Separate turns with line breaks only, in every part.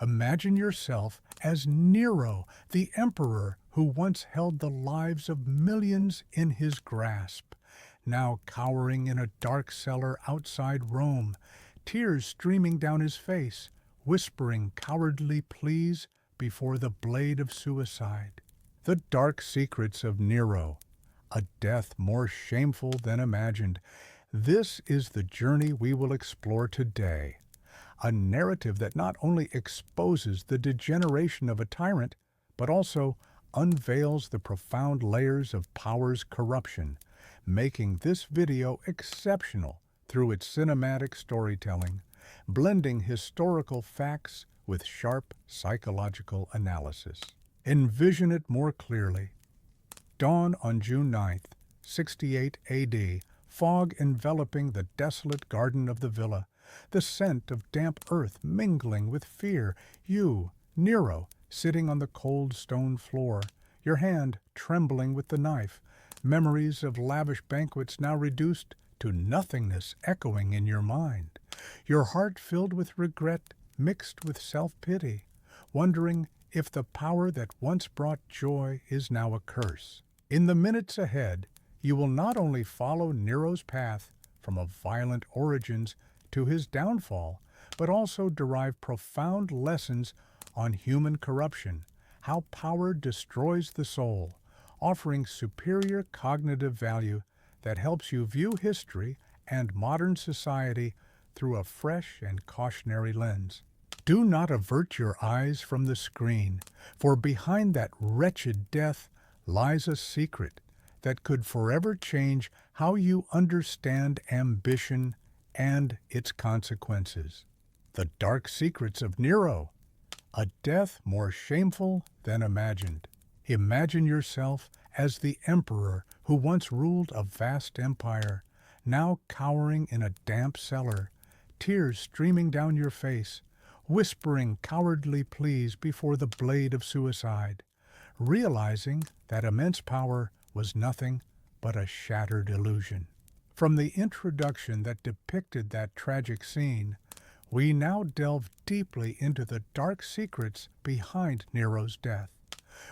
Imagine yourself as Nero, the emperor who once held the lives of millions in his grasp. Now cowering in a dark cellar outside Rome, tears streaming down his face, whispering cowardly pleas before the blade of suicide. The dark secrets of Nero, a death more shameful than imagined. This is the journey we will explore today. A narrative that not only exposes the degeneration of a tyrant, but also unveils the profound layers of power's corruption, making this video exceptional through its cinematic storytelling, blending historical facts with sharp psychological analysis. Envision it more clearly. Dawn on June 9th, 68 AD, fog enveloping the desolate garden of the villa, the scent of damp earth mingling with fear. You, Nero, sitting on the cold stone floor, your hand trembling with the knife, memories of lavish banquets now reduced to nothingness echoing in your mind, your heart filled with regret mixed with self-pity, wondering if the power that once brought joy is now a curse. In the minutes ahead, you will not only follow Nero's path from a violent origins to his downfall, but also derive profound lessons on human corruption, how power destroys the soul, offering superior cognitive value that helps you view history and modern society through a fresh and cautionary lens. Do not avert your eyes from the screen, for behind that wretched death lies a secret that could forever change how you understand ambition and its consequences. The dark secrets of Nero, a death more shameful than imagined. Imagine yourself as the emperor who once ruled a vast empire, now cowering in a damp cellar, tears streaming down your face, whispering cowardly pleas before the blade of suicide, realizing that immense power was nothing but a shattered illusion. From the introduction that depicted that tragic scene, we now delve deeply into the dark secrets behind Nero's death,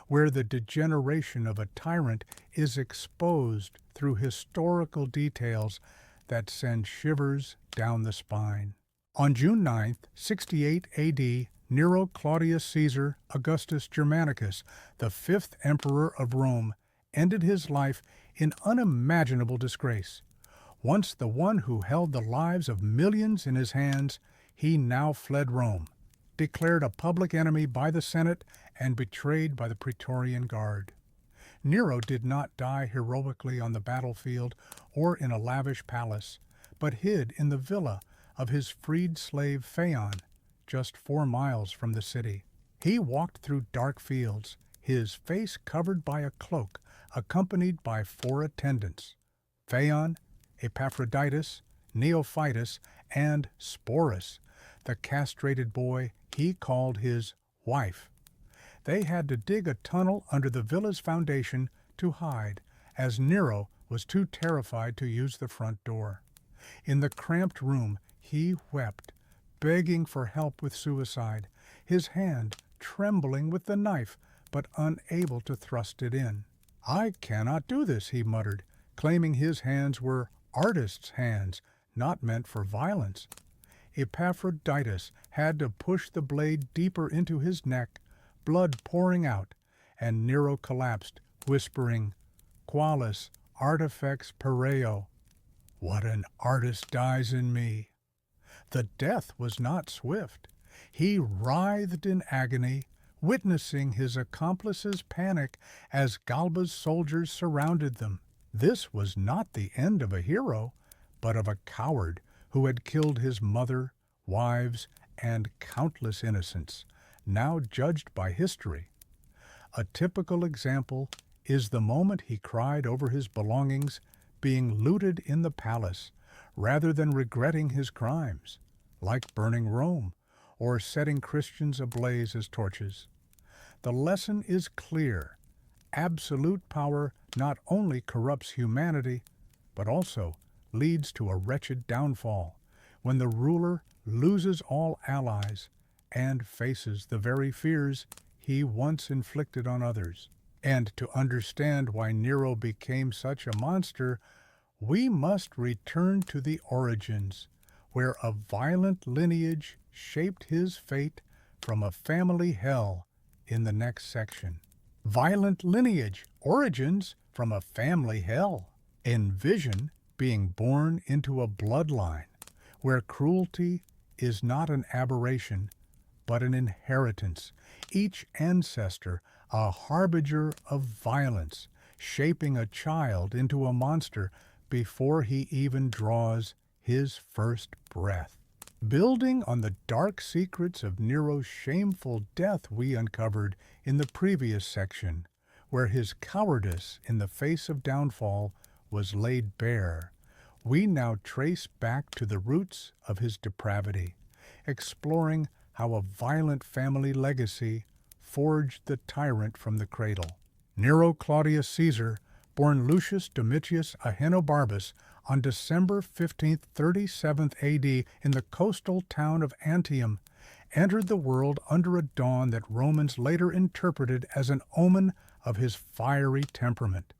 where the degeneration of a tyrant is exposed through historical details that send shivers down the spine. On June 9th, 68 AD, Nero Claudius Caesar Augustus Germanicus, the fifth emperor of Rome, ended his life in unimaginable disgrace. Once the one who held the lives of millions in his hands, he now fled Rome, declared a public enemy by the Senate and betrayed by the Praetorian Guard. Nero did not die heroically on the battlefield or in a lavish palace, but hid in the villa of his freed slave Phaon, just 4 miles from the city. He walked through dark fields, his face covered by a cloak, accompanied by 4 attendants: Phaon, Epaphroditus, Neophytus, and Sporus, the castrated boy he called his wife. They had to dig a tunnel under the villa's foundation to hide, as Nero was too terrified to use the front door. In the cramped room, he wept, begging for help with suicide, his hand trembling with the knife, but unable to thrust it in. "I cannot do this," he muttered, claiming his hands were artist's hands, not meant for violence. Epaphroditus had to push the blade deeper into his neck, blood pouring out, and Nero collapsed, whispering, "Qualis artifex pereo." What an artist dies in me. The death was not swift. He writhed in agony, witnessing his accomplices panic as Galba's soldiers surrounded them. This was not the end of a hero, but of a coward who had killed his mother, wives, and countless innocents, now judged by history. A typical example is the moment he cried over his belongings being looted in the palace, rather than regretting his crimes, like burning Rome or setting Christians ablaze as torches. The lesson is clear. Absolute power not only corrupts humanity, but also leads to a wretched downfall when the ruler loses all allies and faces the very fears he once inflicted on others. And to understand why Nero became such a monster, we must return to the origins, where a violent lineage shaped his fate from a family hell in the next section. Violent lineage, origins from a family hell. Envision being born into a bloodline where cruelty is not an aberration, but an inheritance. Each ancestor a harbinger of violence, shaping a child into a monster before he even draws his first breath. Building on the dark secrets of Nero's shameful death we uncovered in the previous section, where his cowardice in the face of downfall was laid bare, we now trace back to the roots of his depravity, exploring how a violent family legacy forged the tyrant from the cradle. Nero Claudius Caesar, born Lucius Domitius Ahenobarbus on December 15, 37 AD in the coastal town of Antium, entered the world under a dawn that Romans later interpreted as an omen of his fiery temperament.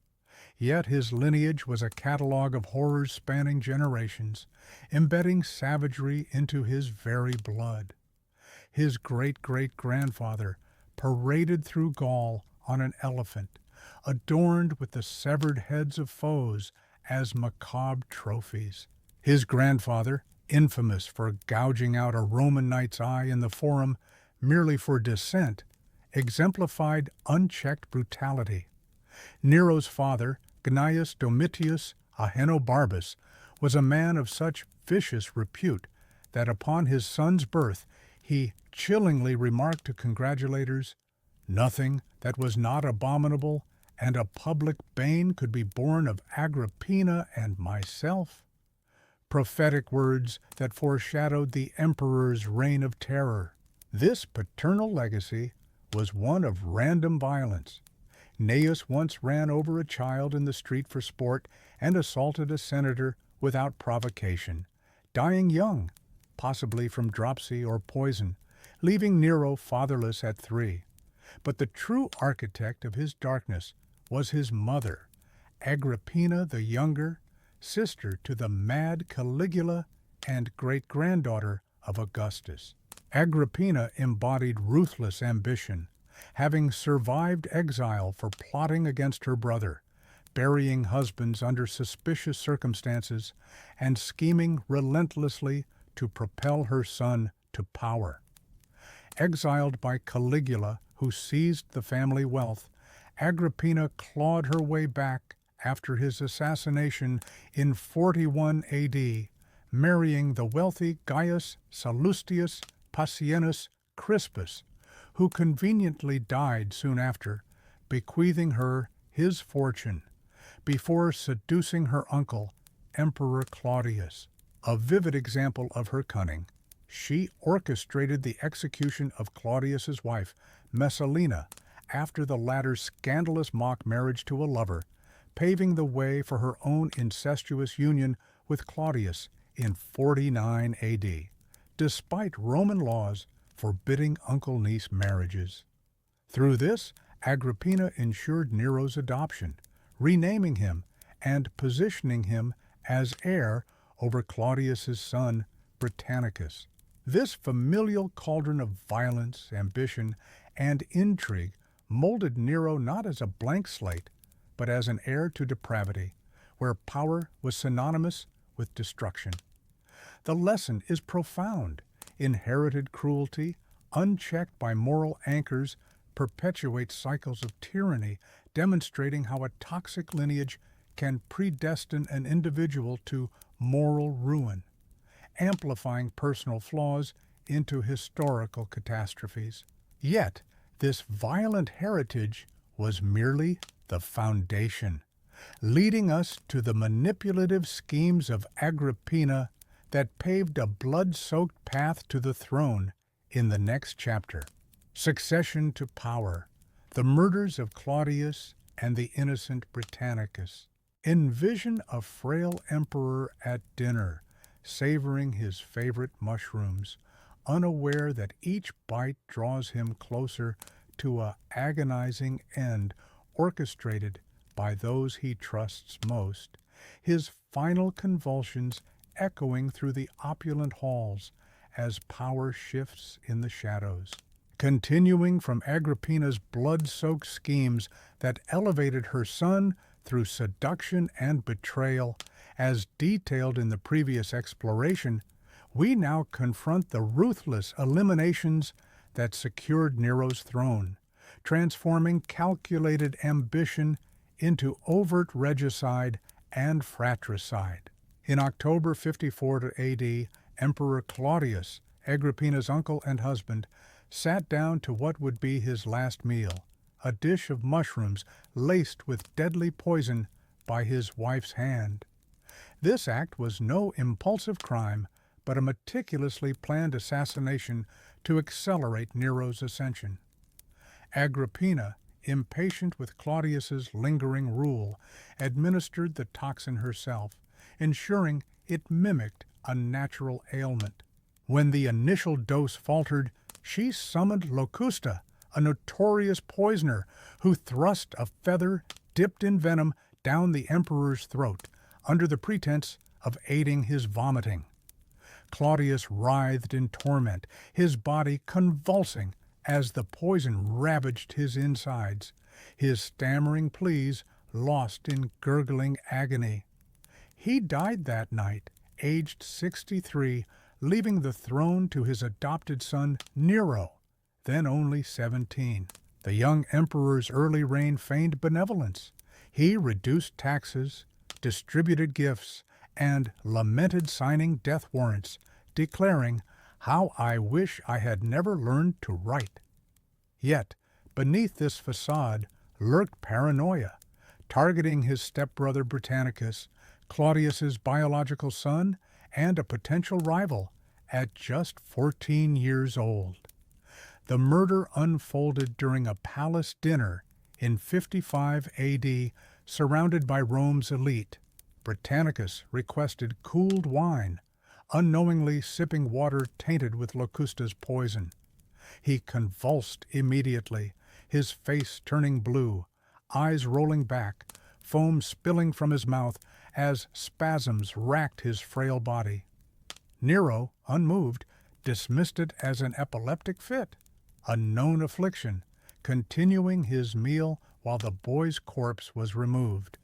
Yet his lineage was a catalogue of horrors spanning generations, embedding savagery into his very blood. His great-great-grandfather paraded through Gaul on an elephant, adorned with the severed heads of foes as macabre trophies. His grandfather, infamous for gouging out a Roman knight's eye in the Forum merely for dissent, exemplified unchecked brutality. Nero's father, Gnaeus Domitius Ahenobarbus, was a man of such vicious repute that upon his son's birth he chillingly remarked to congratulators, "Nothing that was not abominable and a public bane could be born of Agrippina and myself." Prophetic words that foreshadowed the emperor's reign of terror. This paternal legacy was one of random violence. Gnaeus once ran over a child in the street for sport and assaulted a senator without provocation, dying young, possibly from dropsy or poison, leaving Nero fatherless at 3. But the true architect of his darkness was his mother, Agrippina the Younger, sister to the mad Caligula and great-granddaughter of Augustus. Agrippina embodied ruthless ambition, having survived exile for plotting against her brother, burying husbands under suspicious circumstances, and scheming relentlessly to propel her son to power. Exiled by Caligula, who seized the family wealth, Agrippina clawed her way back after his assassination in 41 AD, marrying the wealthy Gaius Sallustius Pacienus Crispus, who conveniently died soon after, bequeathing her his fortune, before seducing her uncle, Emperor Claudius. A vivid example of her cunning, she orchestrated the execution of Claudius's wife, Messalina, after the latter's scandalous mock marriage to a lover, paving the way for her own incestuous union with Claudius in 49 AD, despite Roman laws forbidding uncle-niece marriages. Through this, Agrippina ensured Nero's adoption, renaming him and positioning him as heir over Claudius's son, Britannicus. This familial cauldron of violence, ambition, and intrigue molded Nero not as a blank slate, but as an heir to depravity, where power was synonymous with destruction. The lesson is profound. Inherited cruelty, unchecked by moral anchors, perpetuates cycles of tyranny, demonstrating how a toxic lineage can predestine an individual to moral ruin, amplifying personal flaws into historical catastrophes. Yet, this violent heritage was merely the foundation, leading us to the manipulative schemes of Agrippina that paved a blood-soaked path to the throne in the next chapter. Succession to power, the murders of Claudius and the innocent Britannicus. Envision a frail emperor at dinner, savoring his favorite mushrooms, unaware that each bite draws him closer to a agonizing end orchestrated by those he trusts most, his final convulsions echoing through the opulent halls as power shifts in the shadows. Continuing from Agrippina's blood-soaked schemes that elevated her son through seduction and betrayal, as detailed in the previous exploration, we now confront the ruthless eliminations that secured Nero's throne, transforming calculated ambition into overt regicide and fratricide. In October 54 AD, Emperor Claudius, Agrippina's uncle and husband, sat down to what would be his last meal, a dish of mushrooms laced with deadly poison by his wife's hand. This act was no impulsive crime, but a meticulously planned assassination to accelerate Nero's ascension. Agrippina, impatient with Claudius's lingering rule, administered the toxin herself, ensuring it mimicked a natural ailment. When the initial dose faltered, she summoned Locusta, a notorious poisoner who thrust a feather dipped in venom down the emperor's throat under the pretense of aiding his vomiting. Claudius writhed in torment, his body convulsing as the poison ravaged his insides, his stammering pleas lost in gurgling agony. He died that night, aged 63, leaving the throne to his adopted son Nero, then only 17. The young emperor's early reign feigned benevolence. He reduced taxes, distributed gifts, and lamented signing death warrants, declaring, "How I wish I had never learned to write." Yet, beneath this facade lurked paranoia, targeting his stepbrother Britannicus, Claudius's biological son, and a potential rival, at just 14 years old. The murder unfolded during a palace dinner in 55 AD, surrounded by Rome's elite. Britannicus requested cooled wine, unknowingly sipping water tainted with Locusta's poison. He convulsed immediately, his face turning blue, eyes rolling back, foam spilling from his mouth as spasms racked his frail body. Nero, unmoved, dismissed it as an epileptic fit, a known affliction, continuing his meal while the boy's corpse was removed,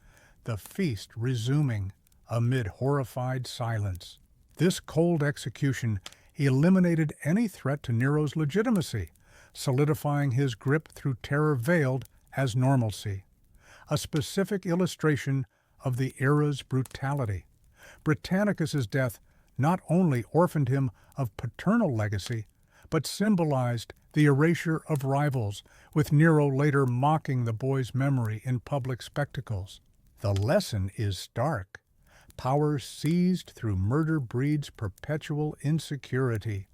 the feast resuming amid horrified silence. This cold execution eliminated any threat to Nero's legitimacy, solidifying his grip through terror veiled as normalcy, a specific illustration of the era's brutality. Britannicus's death not only orphaned him of paternal legacy, but symbolized the erasure of rivals, with Nero later mocking the boy's memory in public spectacles. The lesson is stark. Power seized through murder breeds perpetual insecurity,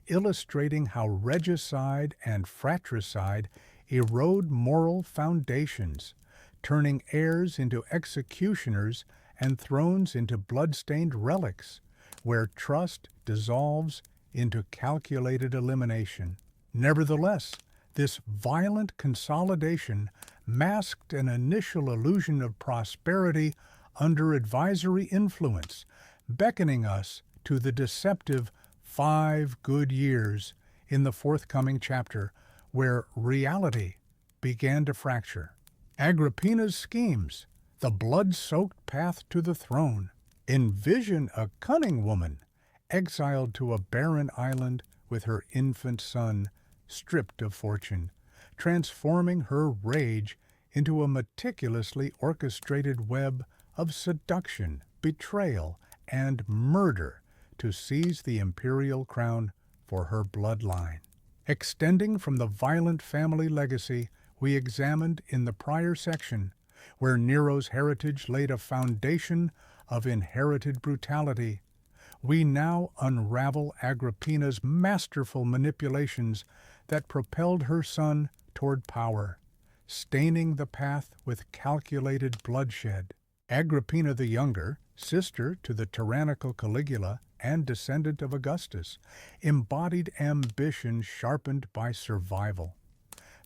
illustrating how regicide and fratricide erode moral foundations, turning heirs into executioners and thrones into blood-stained relics, where trust dissolves into calculated elimination. Nevertheless, this violent consolidation masked an initial illusion of prosperity under advisory influence, beckoning us to the deceptive 5 good years in the forthcoming chapter, where reality began to fracture. Agrippina's schemes, the blood-soaked path to the throne. Envision a cunning woman, exiled to a barren island with her infant son, stripped of fortune, transforming her rage into a meticulously orchestrated web of seduction, betrayal, and murder to seize the imperial crown for her bloodline. Extending from the violent family legacy we examined in the prior section, where Nero's heritage laid a foundation of inherited brutality, we now unravel Agrippina's masterful manipulations that propelled her son toward power, staining the path with calculated bloodshed. Agrippina the Younger, sister to the tyrannical Caligula and descendant of Augustus, embodied ambition sharpened by survival.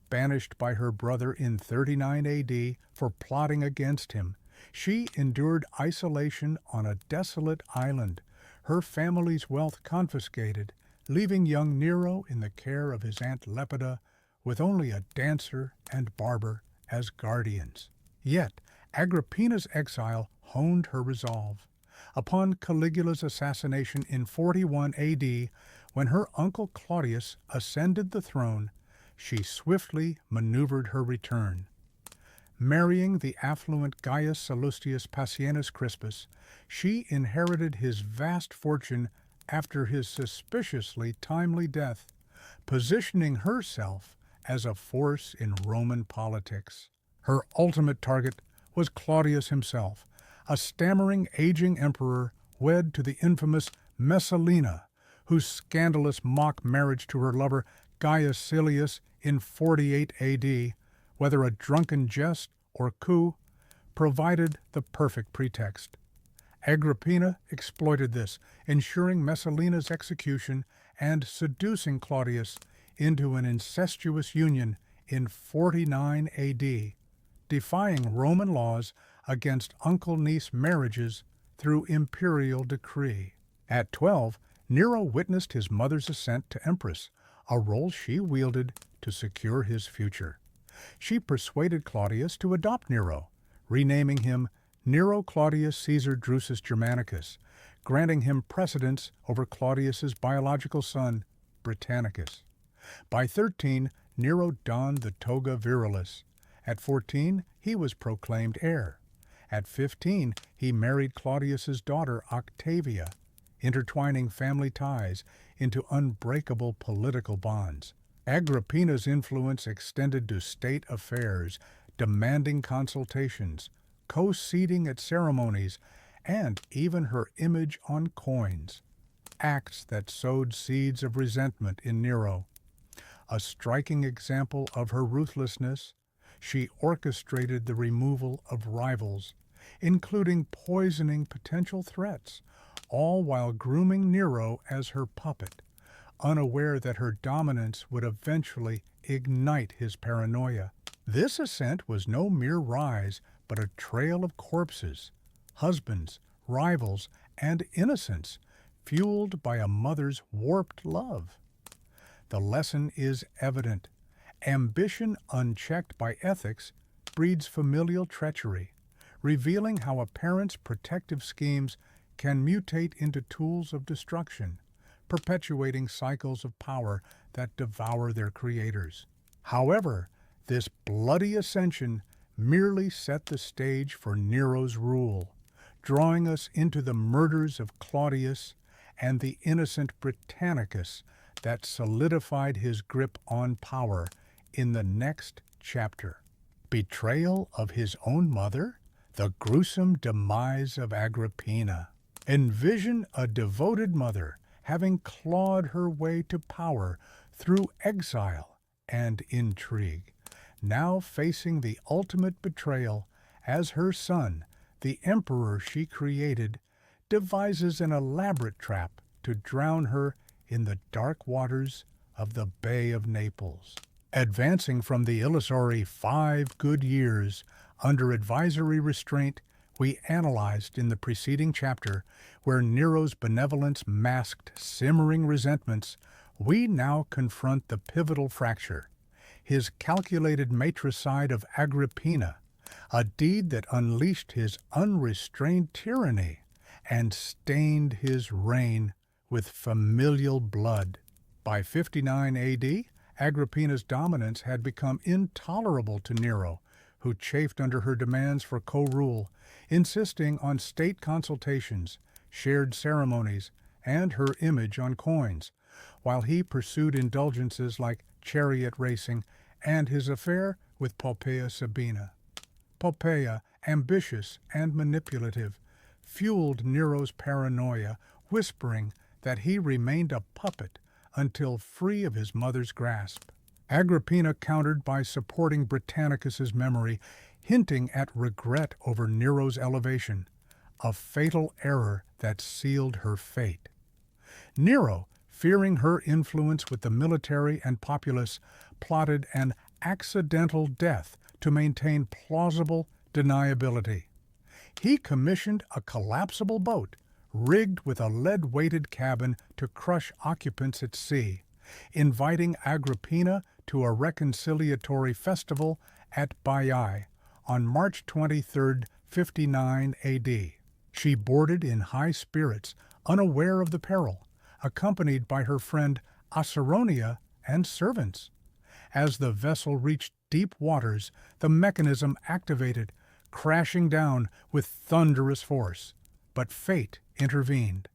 Banished by her brother in 39 AD for plotting against him, she endured isolation on a desolate island, her family's wealth confiscated, leaving young Nero in the care of his Aunt Lepida, with only a dancer and barber as guardians. Yet, Agrippina's exile honed her resolve. Upon Caligula's assassination in 41 AD, when her uncle Claudius ascended the throne, she swiftly maneuvered her return. Marrying the affluent Gaius Sallustius Passienus Crispus, she inherited his vast fortune after his suspiciously timely death, positioning herself as a force in Roman politics. Her ultimate target was Claudius himself, a stammering, aging emperor wed to the infamous Messalina, whose scandalous mock marriage to her lover Gaius Silius in 48 AD, whether a drunken jest or coup, provided the perfect pretext. Agrippina exploited this, ensuring Messalina's execution and seducing Claudius into an incestuous union in 49 AD, defying Roman laws against uncle-niece marriages through imperial decree. At 12, Nero witnessed his mother's ascent to empress, a role she wielded to secure his future. She persuaded Claudius to adopt Nero, renaming him Nero Claudius Caesar Drusus Germanicus, granting him precedence over Claudius's biological son, Britannicus. By 13, Nero donned the toga virilis. At 14, he was proclaimed heir. At 15, he married Claudius's daughter Octavia, intertwining family ties into unbreakable political bonds. Agrippina's influence extended to state affairs, demanding consultations, co-seating at ceremonies, and even her image on coins, acts that sowed seeds of resentment in Nero. A striking example of her ruthlessness, she orchestrated the removal of rivals, including poisoning potential threats, all while grooming Nero as her puppet, unaware that her dominance would eventually ignite his paranoia. This ascent was no mere rise, but a trail of corpses, husbands, rivals, and innocents, fueled by a mother's warped love. The lesson is evident. Ambition unchecked by ethics breeds familial treachery, revealing how a parent's protective schemes can mutate into tools of destruction, perpetuating cycles of power that devour their creators. However, this bloody ascension merely set the stage for Nero's rule, drawing us into the murders of Claudius and the innocent Britannicus that solidified his grip on power in the next chapter. Betrayal of his own mother? The gruesome demise of Agrippina. Envision a devoted mother having clawed her way to power through exile and intrigue, now facing the ultimate betrayal as her son, the emperor she created, devises an elaborate trap to drown her in the dark waters of the Bay of Naples. Advancing from the illusory 5 good years under advisory restraint we analyzed in the preceding chapter, where Nero's benevolence masked simmering resentments, we now confront the pivotal fracture, his calculated matricide of Agrippina, a deed that unleashed his unrestrained tyranny and stained his reign with familial blood. By 59 AD, Agrippina's dominance had become intolerable to Nero, who chafed under her demands for co-rule, insisting on state consultations, shared ceremonies, and her image on coins, while he pursued indulgences like chariot racing and his affair with Poppaea Sabina. Poppaea, ambitious and manipulative, fueled Nero's paranoia, whispering that he remained a puppet until free of his mother's grasp. Agrippina countered by supporting Britannicus's memory, hinting at regret over Nero's elevation, a fatal error that sealed her fate. Nero, fearing her influence with the military and populace, plotted an accidental death to maintain plausible deniability. He commissioned a collapsible boat, rigged with a lead-weighted cabin to crush occupants at sea, inviting Agrippina to a reconciliatory festival at Baiae on March 23, 59 AD. She boarded in high spirits, unaware of the peril, accompanied by her friend Asaronia and servants. As the vessel reached deep waters, the mechanism activated, crashing down with thunderous force. But fate intervened.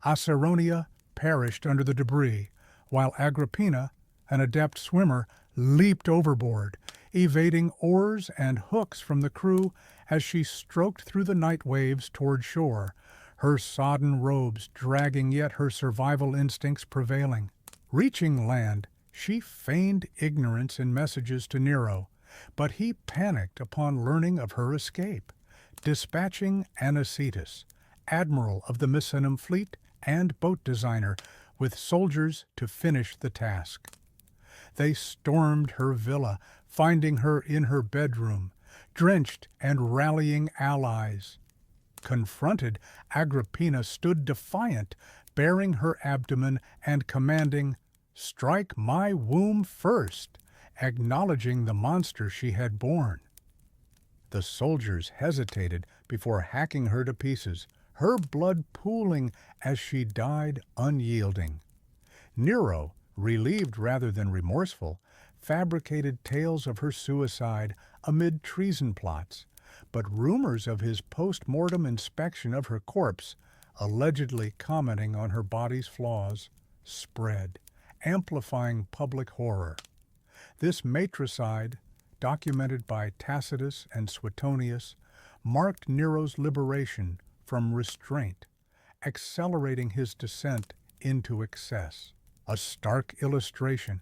Asaronia perished under the debris, while Agrippina, an adept swimmer, leaped overboard, evading oars and hooks from the crew as she stroked through the night waves toward shore, her sodden robes dragging yet her survival instincts prevailing. Reaching land, she feigned ignorance in messages to Nero, but he panicked upon learning of her escape, dispatching Anicetus, admiral of the Misenum fleet and boat designer, with soldiers to finish the task. They stormed her villa, finding her in her bedroom, drenched and rallying allies. Confronted, Agrippina stood defiant, baring her abdomen and commanding, "Strike my womb first," acknowledging the monster she had borne. The soldiers hesitated before hacking her to pieces, her blood pooling as she died unyielding. Nero, relieved rather than remorseful, fabricated tales of her suicide amid treason plots, but rumors of his post-mortem inspection of her corpse, allegedly commenting on her body's flaws, spread, amplifying public horror. This matricide, documented by Tacitus and Suetonius, marked Nero's liberation from restraint, accelerating his descent into excess. A stark illustration,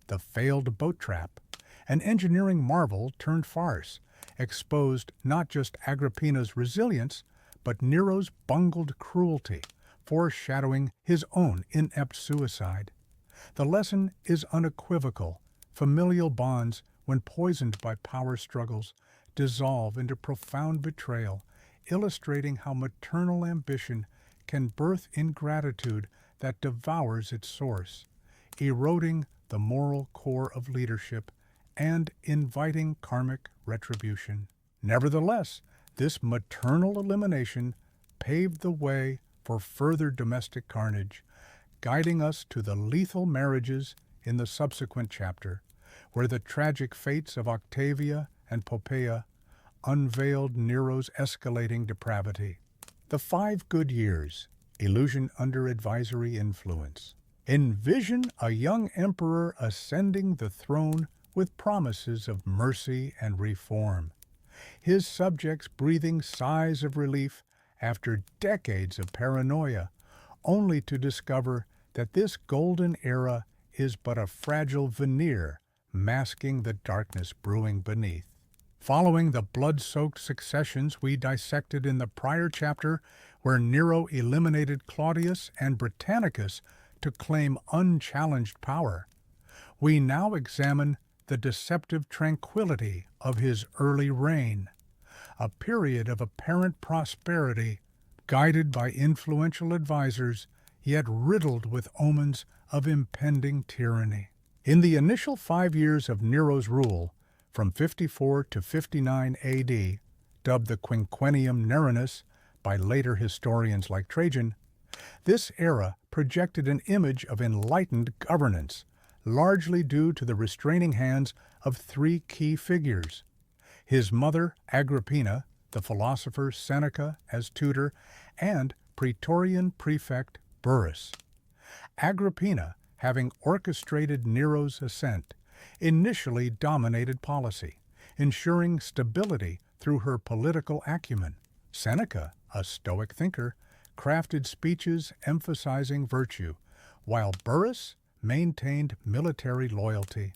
the failed boat trap, an engineering marvel turned farce, exposed not just Agrippina's resilience, but Nero's bungled cruelty, foreshadowing his own inept suicide. The lesson is unequivocal. Familial bonds, when poisoned by power struggles, dissolve into profound betrayal, illustrating how maternal ambition can birth ingratitude that devours its source, eroding the moral core of leadership and inviting karmic retribution. Nevertheless, this maternal elimination paved the way for further domestic carnage, guiding us to the lethal marriages in the subsequent chapter, where the tragic fates of Octavia and Poppaea unveiled Nero's escalating depravity. The 5 good years, illusion under advisory influence. Envision a young emperor ascending the throne with promises of mercy and reform, his subjects breathing sighs of relief after decades of paranoia, only to discover that this golden era is but a fragile veneer masking the darkness brewing beneath. Following the blood-soaked successions we dissected in the prior chapter, where Nero eliminated Claudius and Britannicus to claim unchallenged power, we now examine the deceptive tranquility of his early reign, a period of apparent prosperity, guided by influential advisors, yet riddled with omens of impending tyranny. In the initial 5 years of Nero's rule, from 54 to 59 AD, dubbed the Quinquennium Nerinus by later historians like Trajan, this era projected an image of enlightened governance, largely due to the restraining hands of 3 key figures: his mother Agrippina, the philosopher Seneca as tutor, and Praetorian prefect Burrus. Agrippina, having orchestrated Nero's ascent, initially dominated policy, ensuring stability through her political acumen. Seneca, a Stoic thinker, crafted speeches emphasizing virtue, while Burrus maintained military loyalty.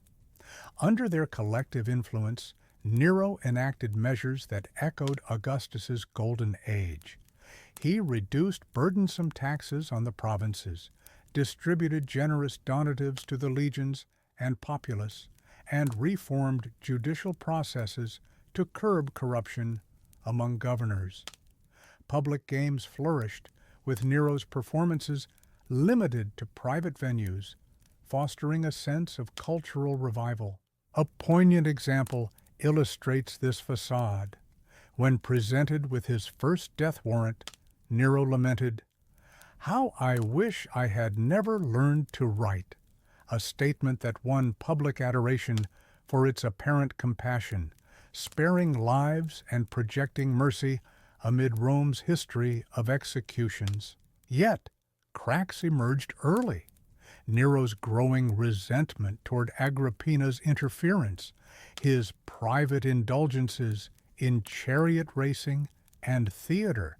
Under their collective influence, Nero enacted measures that echoed Augustus's golden age. He reduced burdensome taxes on the provinces, distributed generous donatives to the legions and populace, and reformed judicial processes to curb corruption among governors. Public games flourished, with Nero's performances limited to private venues, fostering a sense of cultural revival. A poignant example illustrates this facade. When presented with his first death warrant, Nero lamented, "How I wish I had never learned to write," a statement that won public adoration for its apparent compassion, sparing lives and projecting mercy amid Rome's history of executions. Yet, cracks emerged early. Nero's growing resentment toward Agrippina's interference, his private indulgences in chariot racing and theater,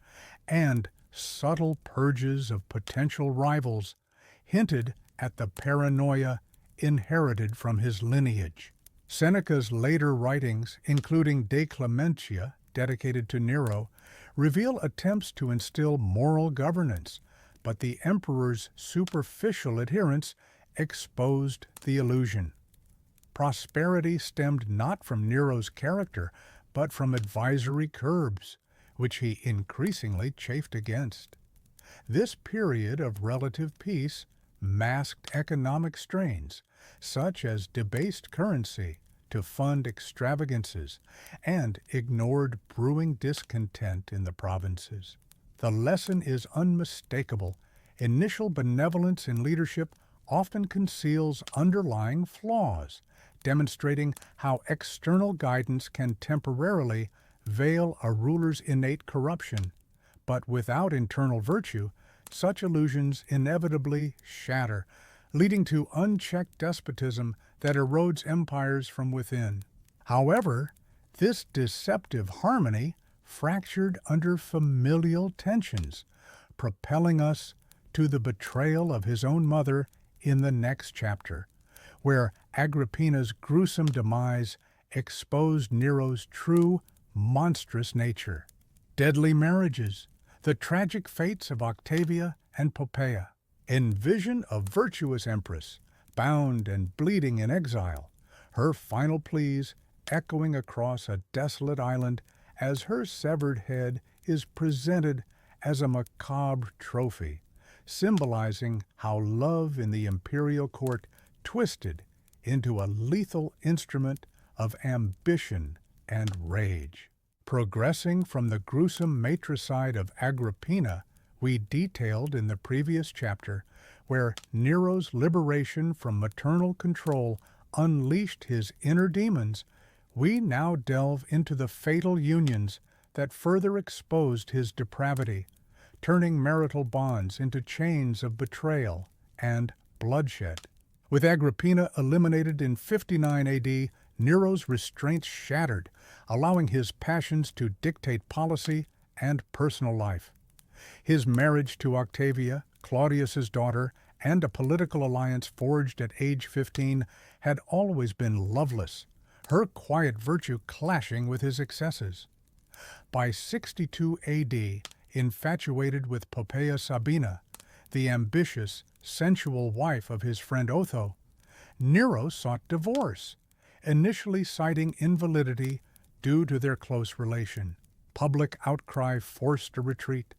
and subtle purges of potential rivals hinted at the paranoia inherited from his lineage. Seneca's later writings, including De Clementia, dedicated to Nero, reveal attempts to instill moral governance, but the emperor's superficial adherence exposed the illusion. Prosperity stemmed not from Nero's character, but from advisory curbs, which he increasingly chafed against. This period of relative peace masked economic strains, such as debased currency to fund extravagances, and ignored brewing discontent in the provinces. The lesson is unmistakable. Initial benevolence in leadership often conceals underlying flaws, demonstrating how external guidance can temporarily veil a ruler's innate corruption, but without internal virtue, such illusions inevitably shatter, leading to unchecked despotism that erodes empires from within. However, this deceptive harmony fractured under familial tensions, propelling us to the betrayal of his own mother in the next chapter, where Agrippina's gruesome demise exposed Nero's true, monstrous nature. Deadly marriages, the tragic fates of Octavia and Poppaea. Envision a virtuous empress, bound and bleeding in exile, her final pleas echoing across a desolate island as her severed head is presented as a macabre trophy, symbolizing how love in the imperial court twisted into a lethal instrument of ambition and rage. Progressing from the gruesome matricide of Agrippina we detailed in the previous chapter, where Nero's liberation from maternal control unleashed his inner demons, we now delve into the fatal unions that further exposed his depravity, turning marital bonds into chains of betrayal and bloodshed. With Agrippina eliminated in 59 AD, Nero's restraints shattered, allowing his passions to dictate policy and personal life. His marriage to Octavia, Claudius's daughter, and a political alliance forged at age 15 had always been loveless, her quiet virtue clashing with his excesses. By 62 AD, infatuated with Poppaea Sabina, the ambitious, sensual wife of his friend Otho, Nero sought divorce, initially citing invalidity due to their close relation. Public outcry forced a retreat,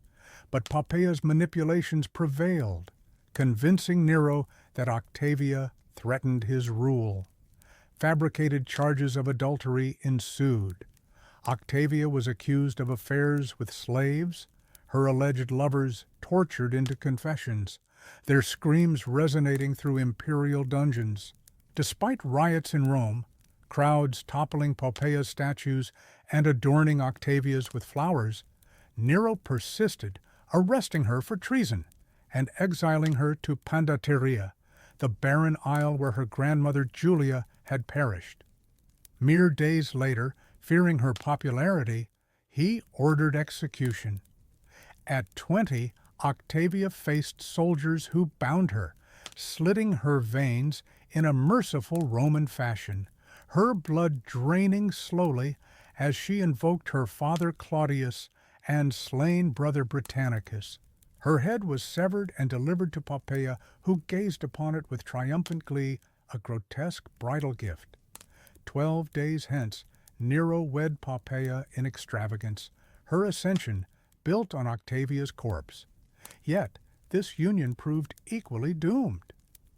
but Poppaea's manipulations prevailed, convincing Nero that Octavia threatened his rule. Fabricated charges of adultery ensued. Octavia was accused of affairs with slaves, her alleged lovers tortured into confessions, their screams resonating through imperial dungeons. Despite riots in Rome, crowds toppling Poppaea's statues and adorning Octavia's with flowers, Nero persisted, arresting her for treason and exiling her to Pandateria, the barren isle where her grandmother Julia had perished. Mere days later, fearing her popularity, he ordered execution. At 20, Octavia faced soldiers who bound her, slitting her veins in a merciful Roman fashion, her blood draining slowly as she invoked her father Claudius and slain brother Britannicus. Her head was severed and delivered to Poppaea, who gazed upon it with triumphant glee, a grotesque bridal gift. 12 days hence, Nero wed Poppaea in extravagance, her ascension built on Octavia's corpse. Yet this union proved equally doomed.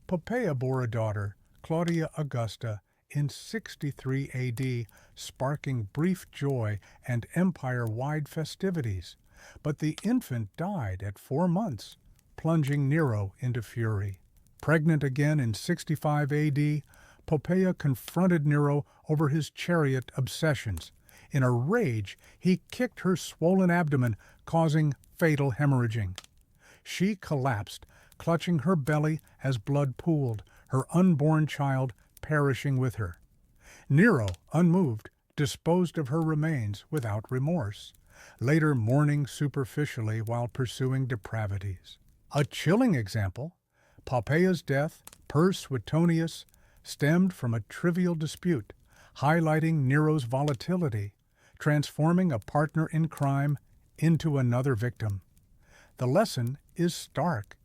Poppaea bore a daughter, Claudia Augusta, in 63 AD, sparking brief joy and empire-wide festivities. But the infant died at 4 months, plunging Nero into fury. Pregnant again in 65 AD, Poppaea confronted Nero over his chariot obsessions. In a rage, he kicked her swollen abdomen, causing fatal hemorrhaging. She collapsed, clutching her belly as blood pooled, her unborn child perishing with her. Nero, unmoved, disposed of her remains without remorse, later mourning superficially while pursuing depravities. A chilling example, Poppaea's death, per Suetonius, stemmed from a trivial dispute, highlighting Nero's volatility, transforming a partner in crime into another victim. The lesson is stark.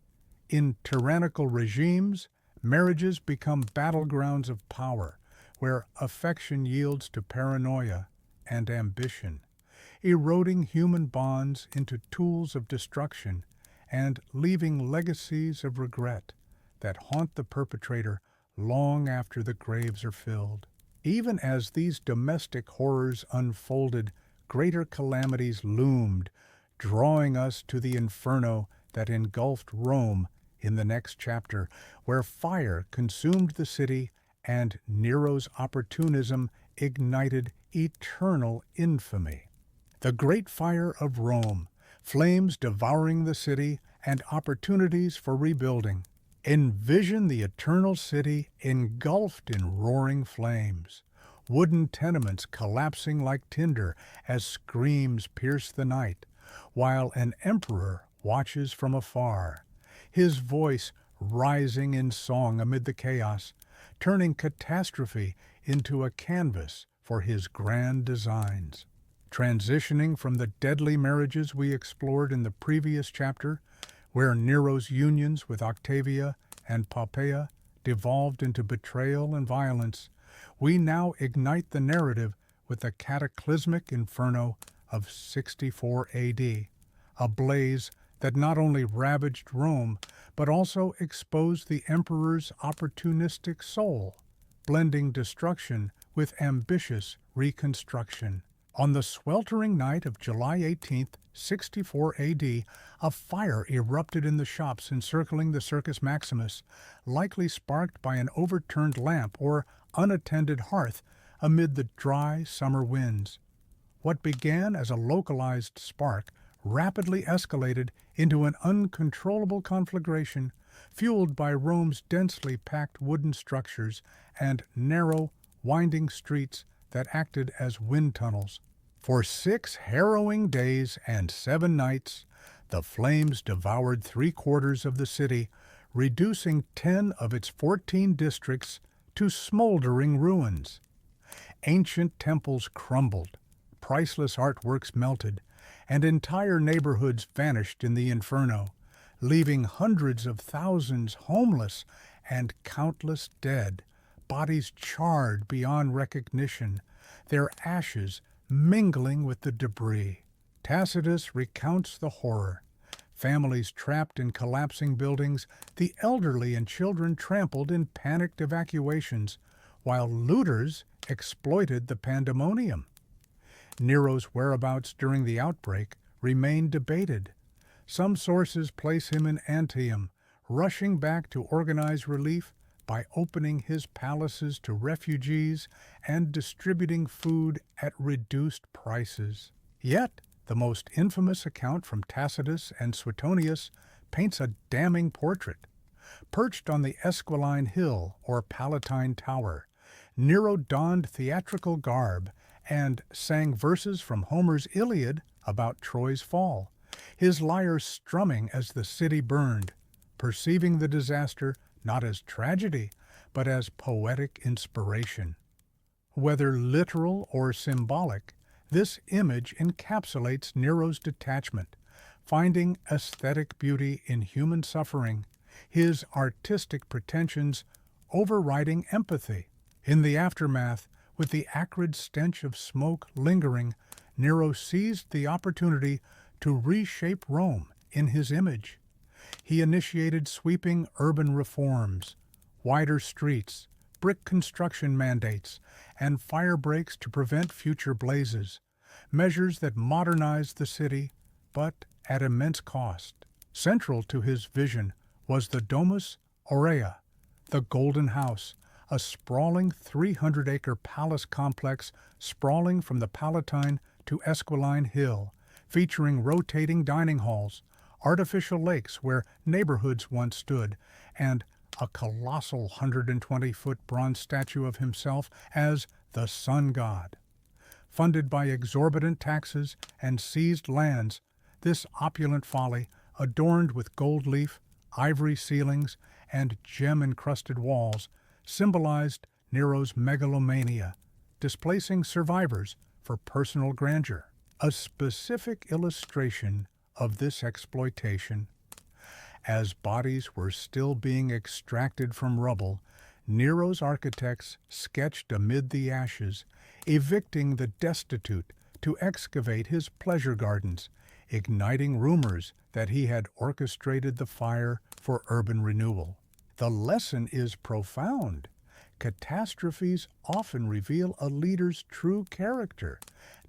In tyrannical regimes, marriages become battlegrounds of power, where affection yields to paranoia and ambition, eroding human bonds into tools of destruction and leaving legacies of regret that haunt the perpetrator long after the graves are filled. Even as these domestic horrors unfolded, greater calamities loomed, drawing us to the inferno that engulfed Rome in the next chapter, where fire consumed the city and Nero's opportunism ignited eternal infamy. The Great Fire of Rome, flames devouring the city and opportunities for rebuilding. Envision the eternal city engulfed in roaring flames, wooden tenements collapsing like tinder as screams pierce the night, while an emperor watches from afar, his voice rising in song amid the chaos, turning catastrophe into a canvas for his grand designs. Transitioning from the deadly marriages we explored in the previous chapter, where Nero's unions with Octavia and Poppaea devolved into betrayal and violence, we now ignite the narrative with the cataclysmic inferno of 64 AD, a blaze that not only ravaged Rome, but also exposed the emperor's opportunistic soul, blending destruction with ambitious reconstruction. On the sweltering night of July 18, 64 AD, a fire erupted in the shops encircling the Circus Maximus, likely sparked by an overturned lamp or unattended hearth amid the dry summer winds. What began as a localized spark rapidly escalated into an uncontrollable conflagration, fueled by Rome's densely packed wooden structures and narrow, winding streets that acted as wind tunnels. For 6 harrowing days and 7 nights, the flames devoured 3/4 of the city, reducing 10 of its 14 districts to smoldering ruins. Ancient temples crumbled, priceless artworks melted, and entire neighborhoods vanished in the inferno, leaving hundreds of thousands homeless and countless dead, bodies charred beyond recognition, their ashes mingling with the debris. Tacitus recounts the horror. Families trapped in collapsing buildings, the elderly and children trampled in panicked evacuations, while looters exploited the pandemonium. Nero's whereabouts during the outbreak remain debated. Some sources place him in Antium, rushing back to organize relief by opening his palaces to refugees and distributing food at reduced prices. Yet, the most infamous account from Tacitus and Suetonius paints a damning portrait. Perched on the Esquiline Hill or Palatine Tower, Nero donned theatrical garb and sang verses from Homer's Iliad about Troy's fall, his lyre strumming as the city burned, perceiving the disaster not as tragedy, but as poetic inspiration. Whether literal or symbolic, This image encapsulates Nero's detachment, finding aesthetic beauty in human suffering, his artistic pretensions overriding empathy. In the aftermath, with the acrid stench of smoke lingering, Nero seized the opportunity to reshape Rome in his image. He initiated sweeping urban reforms, wider streets, brick construction mandates, and fire breaks to prevent future blazes, measures that modernized the city, but at immense cost. Central to his vision was the Domus Aurea, the Golden House, a sprawling 300-acre palace complex sprawling from the Palatine to Esquiline Hill, featuring rotating dining halls, artificial lakes where neighborhoods once stood, and a colossal 120-foot bronze statue of himself as the sun god. Funded by exorbitant taxes and seized lands, this opulent folly, adorned with gold leaf, ivory ceilings, and gem-encrusted walls, symbolized Nero's megalomania, displacing survivors for personal grandeur. A specific illustration of this exploitation. As bodies were still being extracted from rubble, Nero's architects sketched amid the ashes, evicting the destitute to excavate his pleasure gardens, igniting rumors that he had orchestrated the fire for urban renewal. The lesson is profound. Catastrophes often reveal a leader's true character,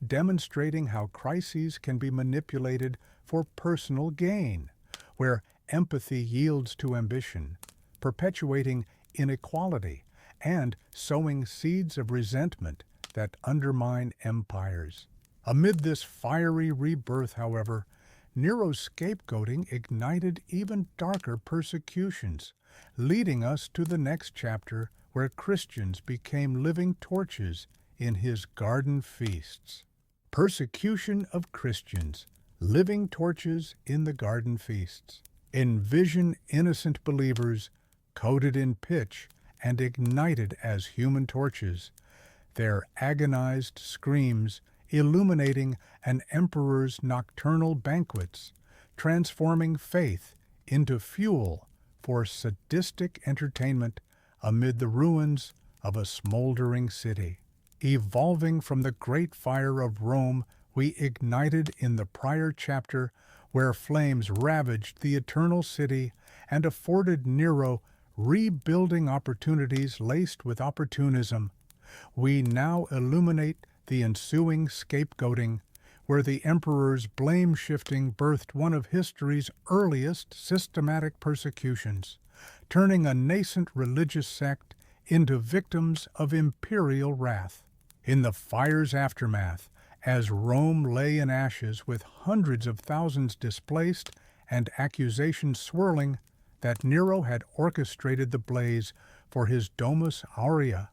demonstrating how crises can be manipulated for personal gain, where empathy yields to ambition, perpetuating inequality and sowing seeds of resentment that undermine empires. Amid this fiery rebirth, however, Nero's scapegoating ignited even darker persecutions, leading us to the next chapter where Christians became living torches in his garden feasts. Persecution of Christians, living torches in the garden feasts. Envision innocent believers coated in pitch and ignited as human torches, their agonized screams illuminating an emperor's nocturnal banquets, transforming faith into fuel for sadistic entertainment amid the ruins of a smoldering city. Evolving from the great fire of Rome we ignited in the prior chapter, where flames ravaged the eternal city and afforded Nero rebuilding opportunities laced with opportunism, we now illuminate the ensuing scapegoating, where the emperor's blame-shifting birthed one of history's earliest systematic persecutions, turning a nascent religious sect into victims of imperial wrath. In the fire's aftermath, as Rome lay in ashes with hundreds of thousands displaced and accusations swirling that Nero had orchestrated the blaze for his Domus Aurea,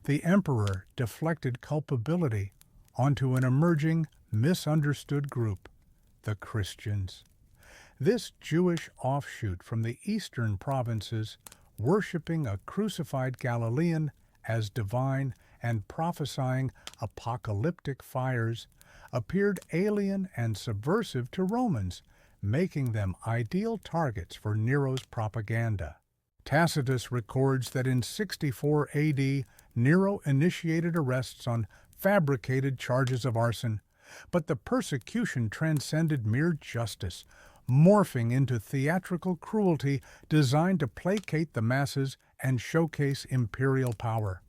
the emperor deflected culpability onto an emerging, misunderstood group, the Christians. This Jewish offshoot from the eastern provinces, worshiping a crucified Galilean as divine and prophesying apocalyptic fires, appeared alien and subversive to Romans, making them ideal targets for Nero's propaganda. Tacitus records that in 64 AD, Nero initiated arrests on fabricated charges of arson, but the persecution transcended mere justice, morphing into theatrical cruelty designed to placate the masses and showcase imperial power.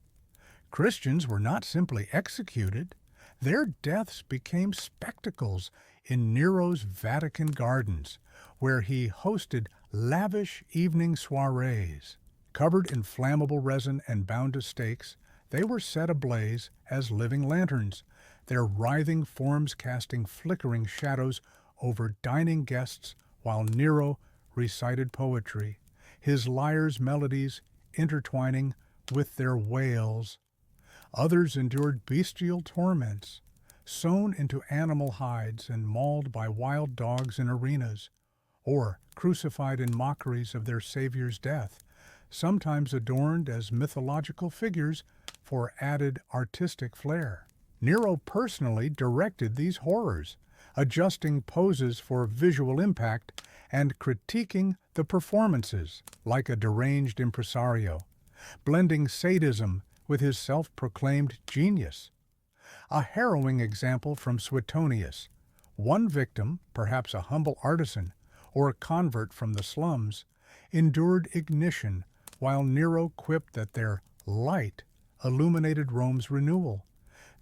Christians were not simply executed, their deaths became spectacles in Nero's Vatican gardens, where he hosted lavish evening soirees. Covered in flammable resin and bound to stakes, they were set ablaze as living lanterns, their writhing forms casting flickering shadows over dining guests while Nero recited poetry, his lyre's melodies intertwining with their wails. Others endured bestial torments, sewn into animal hides and mauled by wild dogs in arenas, or crucified in mockeries of their Savior's death, sometimes adorned as mythological figures for added artistic flair. Nero personally directed these horrors, adjusting poses for visual impact and critiquing the performances like a deranged impresario, blending sadism with his self-proclaimed genius. A harrowing example from Suetonius. One victim, perhaps a humble artisan or a convert from the slums, endured ignition while Nero quipped that their light illuminated Rome's renewal,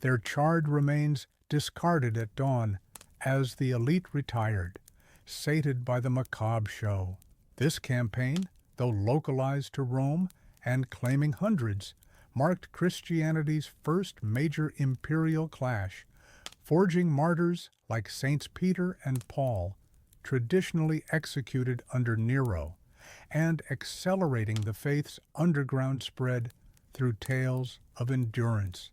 their charred remains discarded at dawn as the elite retired, sated by the macabre show. This campaign, though localized to Rome and claiming hundreds, marked Christianity's first major imperial clash, forging martyrs like Saints Peter and Paul, traditionally executed under Nero, and accelerating the faith's underground spread through tales of endurance.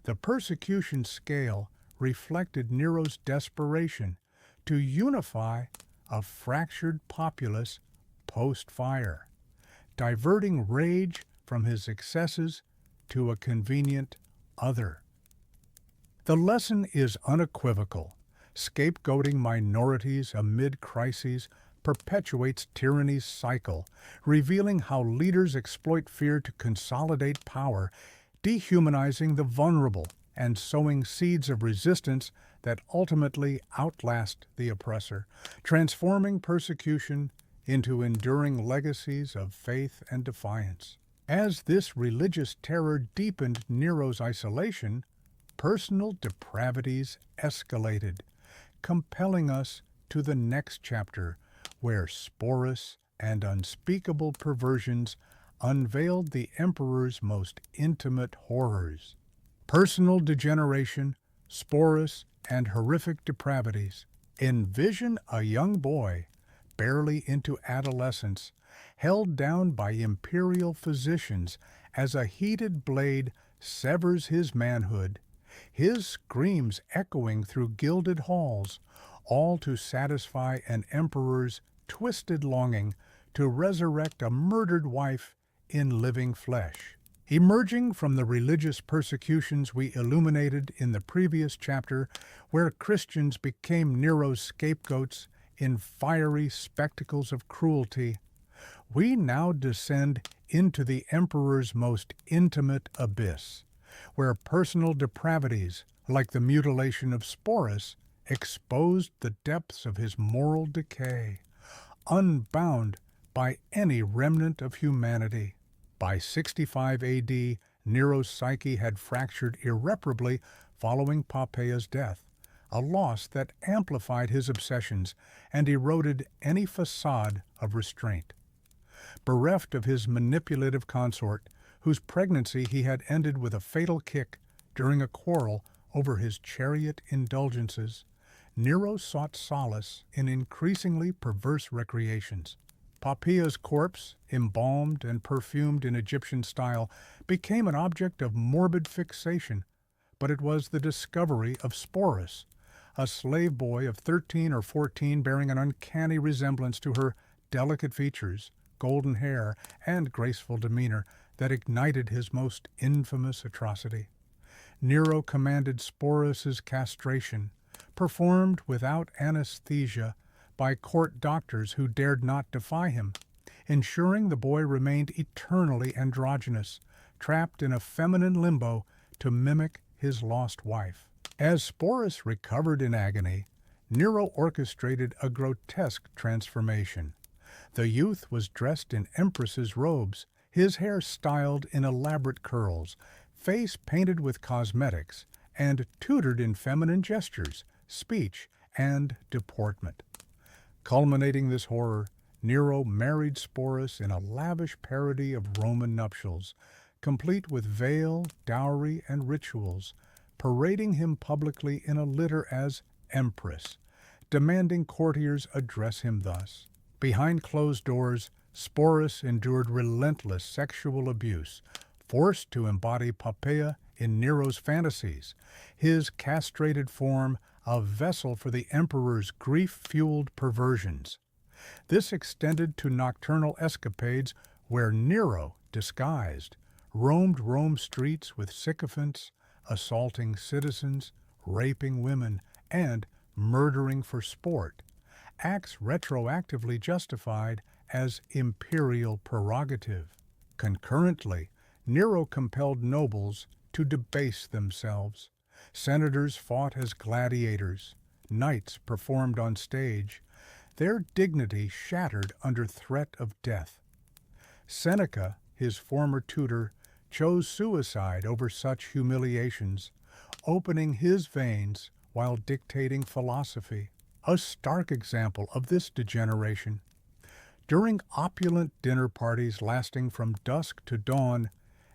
The persecution scale reflected Nero's desperation to unify a fractured populace post-fire, diverting rage from his excesses to a convenient other. The lesson is unequivocal. Scapegoating minorities amid crises perpetuates tyranny's cycle, revealing how leaders exploit fear to consolidate power, dehumanizing the vulnerable and sowing seeds of resistance that ultimately outlast the oppressor, transforming persecution into enduring legacies of faith and defiance. As this religious terror deepened Nero's isolation, personal depravities escalated, compelling us to the next chapter, where Sporus and unspeakable perversions unveiled the emperor's most intimate horrors. Personal degeneration, Sporus, and horrific depravities. Envision a young boy, barely into adolescence, held down by imperial physicians as a heated blade severs his manhood, his screams echoing through gilded halls, all to satisfy an emperor's twisted longing to resurrect a murdered wife in living flesh. Emerging from the religious persecutions we illuminated in the previous chapter, where Christians became Nero's scapegoats in fiery spectacles of cruelty, we now descend into the emperor's most intimate abyss, where personal depravities, like the mutilation of Sporus, exposed the depths of his moral decay, unbound by any remnant of humanity. By 65 AD, Nero's psyche had fractured irreparably following Pompeia's death, a loss that amplified his obsessions and eroded any facade of restraint. Bereft of his manipulative consort, whose pregnancy he had ended with a fatal kick during a quarrel over his chariot indulgences, Nero sought solace in increasingly perverse recreations. Pompeia's corpse, embalmed and perfumed in Egyptian style, became an object of morbid fixation, but it was the discovery of Sporus, a slave boy of 13 or 14 bearing an uncanny resemblance to her delicate features, golden hair, and graceful demeanor, that ignited his most infamous atrocity. Nero commanded Sporus's castration, performed without anesthesia by court doctors who dared not defy him, ensuring the boy remained eternally androgynous, trapped in a feminine limbo to mimic his lost wife. As Sporus recovered in agony, Nero orchestrated a grotesque transformation. The youth was dressed in empress's robes, his hair styled in elaborate curls, face painted with cosmetics, and tutored in feminine gestures, speech, and deportment. Culminating this horror, Nero married Sporus in a lavish parody of Roman nuptials, complete with veil, dowry, and rituals, parading him publicly in a litter as empress, demanding courtiers address him thus. Behind closed doors, Sporus endured relentless sexual abuse, forced to embody Poppaea in Nero's fantasies, his castrated form a vessel for the emperor's grief-fueled perversions. This extended to nocturnal escapades where Nero, disguised, roamed Rome's streets with sycophants, assaulting citizens, raping women, and murdering for sport, acts retroactively justified as imperial prerogative. Concurrently, Nero compelled nobles to debase themselves. Senators fought as gladiators. Knights performed on stage, their dignity shattered under threat of death. Seneca, his former tutor, chose suicide over such humiliations, opening his veins while dictating philosophy. A stark example of this degeneration. During opulent dinner parties lasting from dusk to dawn,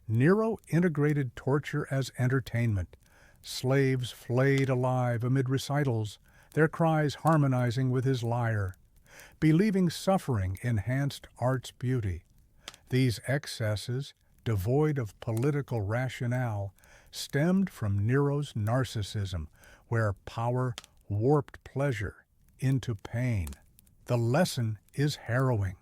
Nero integrated torture as entertainment. Slaves flayed alive amid recitals, their cries harmonizing with his lyre, believing suffering enhanced art's beauty. These excesses, devoid of political rationale, stemmed from Nero's narcissism, where power warped pleasure into pain. The lesson is harrowing.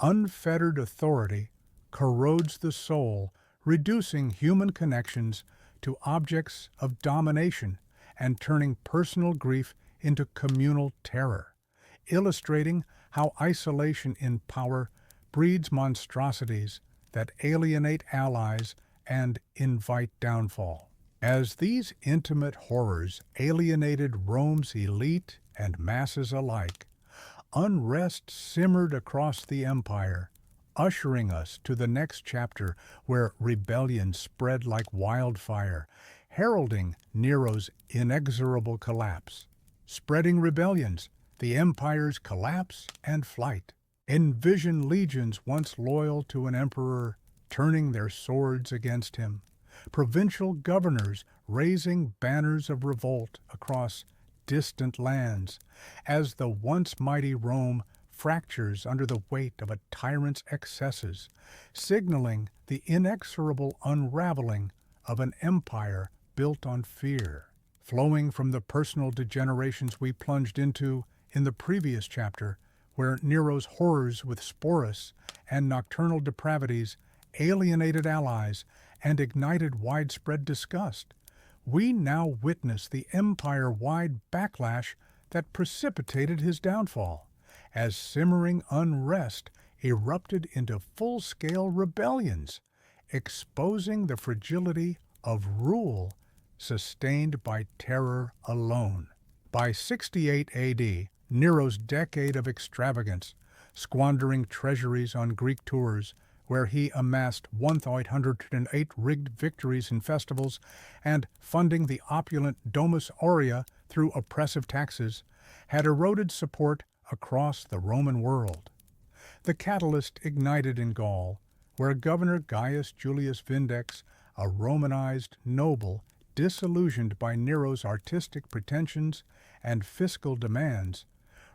Unfettered authority corrodes the soul, reducing human connections to objects of domination and turning personal grief into communal terror, illustrating how isolation in power breeds monstrosities that alienate allies and invite downfall. As these intimate horrors alienated Rome's elite and masses alike, unrest simmered across the empire, ushering us to the next chapter where rebellion spread like wildfire, heralding Nero's inexorable collapse. Spreading rebellions, the empire's collapse and flight. Envision legions once loyal to an emperor turning their swords against him. Provincial governors raising banners of revolt across distant lands as the once mighty Rome fractures under the weight of a tyrant's excesses, signaling the inexorable unraveling of an empire built on fear. Flowing from the personal degenerations we plunged into in the previous chapter, where Nero's horrors with Sporus and nocturnal depravities alienated allies and ignited widespread disgust, we now witness the empire-wide backlash that precipitated his downfall, as simmering unrest erupted into full-scale rebellions, exposing the fragility of rule sustained by terror alone. By 68 AD, Nero's decade of extravagance, squandering treasuries on Greek tours, where he amassed 1,808 rigged victories in festivals, and funding the opulent Domus Aurea through oppressive taxes, had eroded support across the Roman world. The catalyst ignited in Gaul, where Governor Gaius Julius Vindex, a Romanized noble disillusioned by Nero's artistic pretensions and fiscal demands,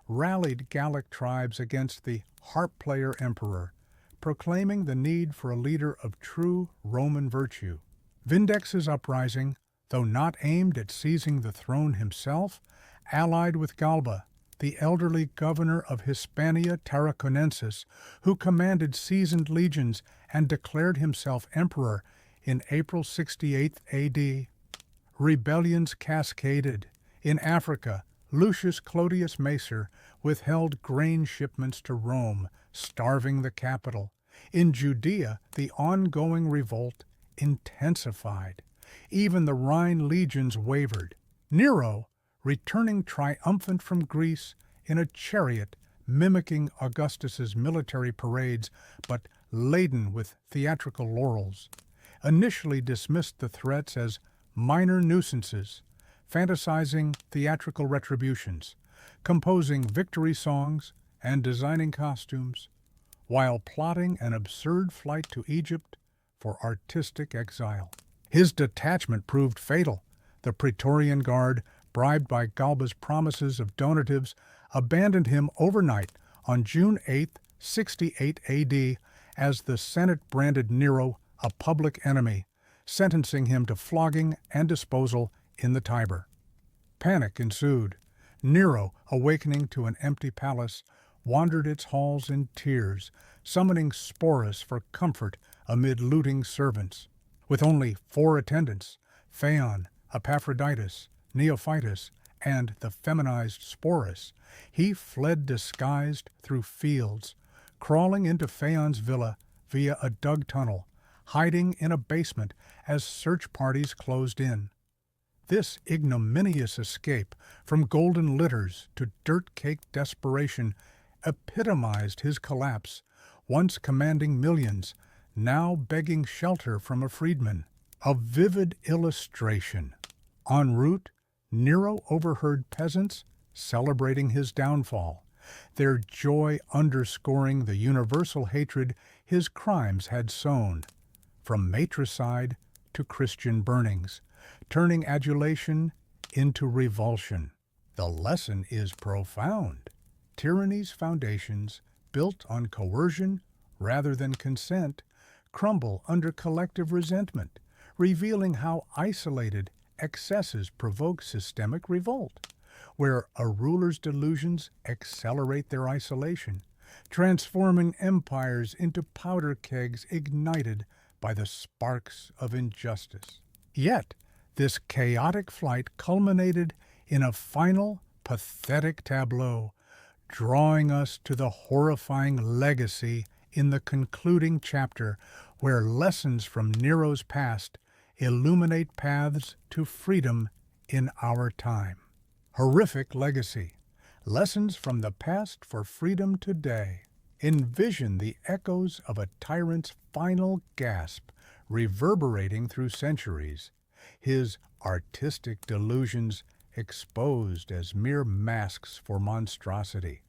rallied Gallic tribes against the harp-player emperor, proclaiming the need for a leader of true Roman virtue. Vindex's uprising, though not aimed at seizing the throne himself, allied with Galba, the elderly governor of Hispania Tarraconensis, who commanded seasoned legions and declared himself emperor in April 68 AD. Rebellions cascaded. In Africa, Lucius Clodius Macer withheld grain shipments to Rome, starving the capital. In Judea, the ongoing revolt intensified. Even the Rhine legions wavered. Nero, returning triumphant from Greece in a chariot mimicking Augustus's military parades but laden with theatrical laurels, initially dismissed the threats as minor nuisances, fantasizing theatrical retributions, composing victory songs, and designing costumes, while plotting an absurd flight to Egypt for artistic exile. His detachment proved fatal. The Praetorian Guard, bribed by Galba's promises of donatives, abandoned him overnight on June 8, 68 AD, as the Senate branded Nero a public enemy, sentencing him to flogging and disposal in the Tiber. Panic ensued. Nero, awakening to an empty palace, wandered its halls in tears, summoning Sporus for comfort amid looting servants. With only 4 attendants, Phaon, Epaphroditus, Neophytus, and the feminized Sporus, he fled disguised through fields, crawling into Phaon's villa via a dug tunnel, hiding in a basement as search parties closed in. This ignominious escape from golden litters to dirt-caked desperation epitomized his collapse, once commanding millions, now begging shelter from a freedman. A vivid illustration. En route, Nero overheard peasants celebrating his downfall, their joy underscoring the universal hatred his crimes had sown, from matricide to Christian burnings, turning adulation into revulsion. The lesson is profound. Tyranny's foundations, built on coercion rather than consent, crumble under collective resentment, revealing how isolated excesses provoke systemic revolt, where a ruler's delusions accelerate their isolation, transforming empires into powder kegs ignited by the sparks of injustice. Yet, this chaotic flight culminated in a final, pathetic tableau, drawing us to the horrifying legacy in the concluding chapter, where lessons from Nero's past illuminate paths to freedom in our time. Horrific legacy. Lessons from the past for freedom today. Envision the echoes of a tyrant's final gasp reverberating through centuries, his artistic delusions exposed as mere masks for monstrosity,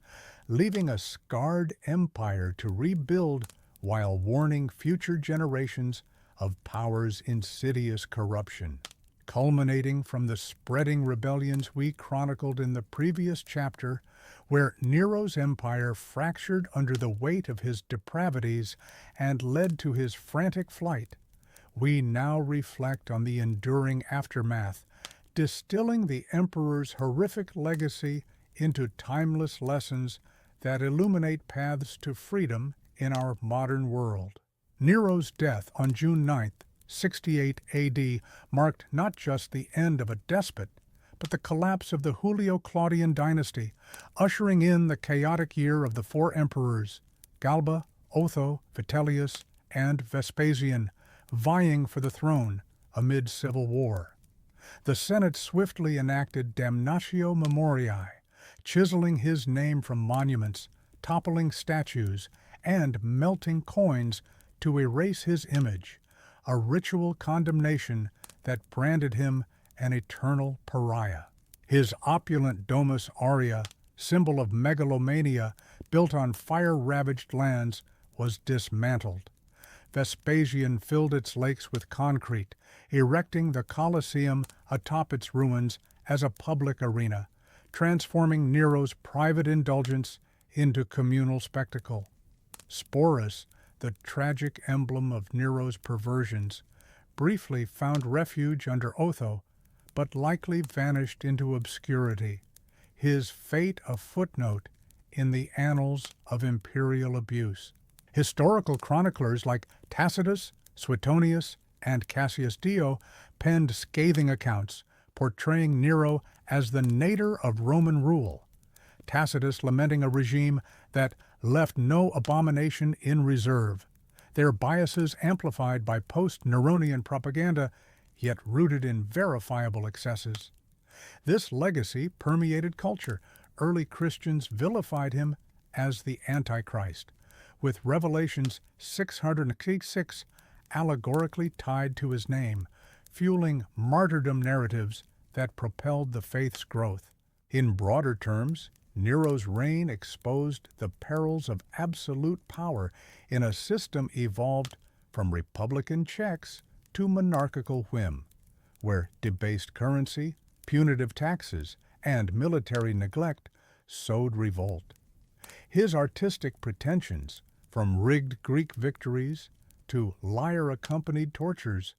leaving a scarred empire to rebuild while warning future generations of power's insidious corruption, culminating from the spreading rebellions we chronicled in the previous chapter, where Nero's empire fractured under the weight of his depravities and led to his frantic flight. We now reflect on the enduring aftermath, distilling the emperor's horrific legacy into timeless lessons that illuminate paths to freedom in our modern world. Nero's death on June 9, 68 AD, marked not just the end of a despot, but the collapse of the Julio-Claudian dynasty, ushering in the chaotic year of the four emperors, Galba, Otho, Vitellius, and Vespasian, vying for the throne amid civil war. The Senate swiftly enacted damnatio memoriae, chiseling his name from monuments, toppling statues, and melting coins to erase his image, a ritual condemnation that branded him an eternal pariah. His opulent Domus Aurea, symbol of megalomania built on fire-ravaged lands, was dismantled. Vespasian filled its lakes with concrete, erecting the Colosseum atop its ruins as a public arena, transforming Nero's private indulgence into communal spectacle. Sporus, the tragic emblem of Nero's perversions, briefly found refuge under Otho, but likely vanished into obscurity, his fate a footnote in the annals of imperial abuse. Historical chroniclers like Tacitus, Suetonius, and Cassius Dio penned scathing accounts, portraying Nero as the nadir of Roman rule, Tacitus lamenting a regime that left no abomination in reserve, their biases amplified by post-Neronian propaganda, yet rooted in verifiable excesses. This legacy permeated culture. Early Christians vilified him as the Antichrist, with Revelations 666 allegorically tied to his name, fueling martyrdom narratives that propelled the faith's growth. In broader terms, Nero's reign exposed the perils of absolute power in a system evolved from republican checks to monarchical whim, where debased currency, punitive taxes, and military neglect sowed revolt. His artistic pretensions, from rigged Greek victories to lyre-accompanied tortures,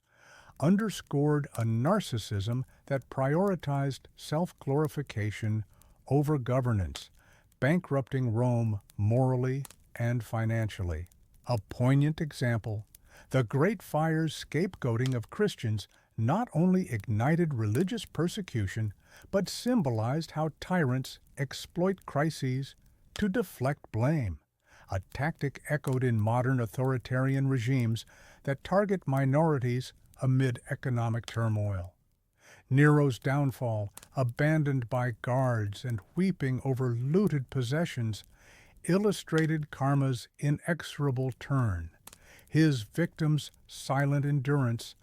underscored a narcissism that prioritized self-glorification over governance, bankrupting Rome morally and financially. A poignant example, the Great Fire's scapegoating of Christians not only ignited religious persecution, but symbolized how tyrants exploit crises to deflect blame, a tactic echoed in modern authoritarian regimes that target minorities amid economic turmoil. Nero's downfall, abandoned by guards and weeping over looted possessions, illustrated karma's inexorable turn, his victims' silent endurance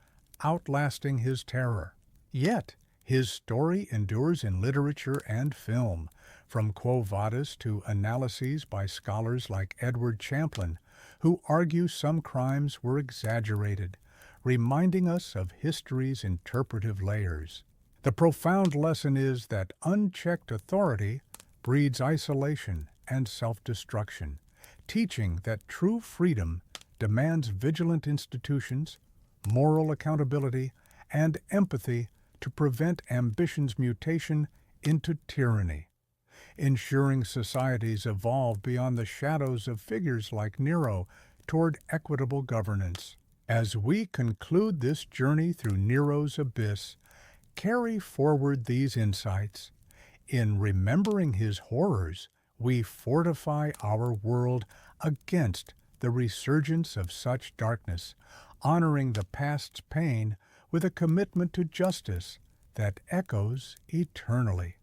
outlasting his terror. Yet, his story endures in literature and film, from Quo Vadis to analyses by scholars like Edward Champlin, who argue some crimes were exaggerated, reminding us of history's interpretive layers. The profound lesson is that unchecked authority breeds isolation and self-destruction, teaching that true freedom demands vigilant institutions, moral accountability, and empathy to prevent ambition's mutation into tyranny, ensuring societies evolve beyond the shadows of figures like Nero toward equitable governance. As we conclude this journey through Nero's abyss, carry forward these insights. In remembering his horrors, we fortify our world against the resurgence of such darkness, honoring the past's pain with a commitment to justice that echoes eternally.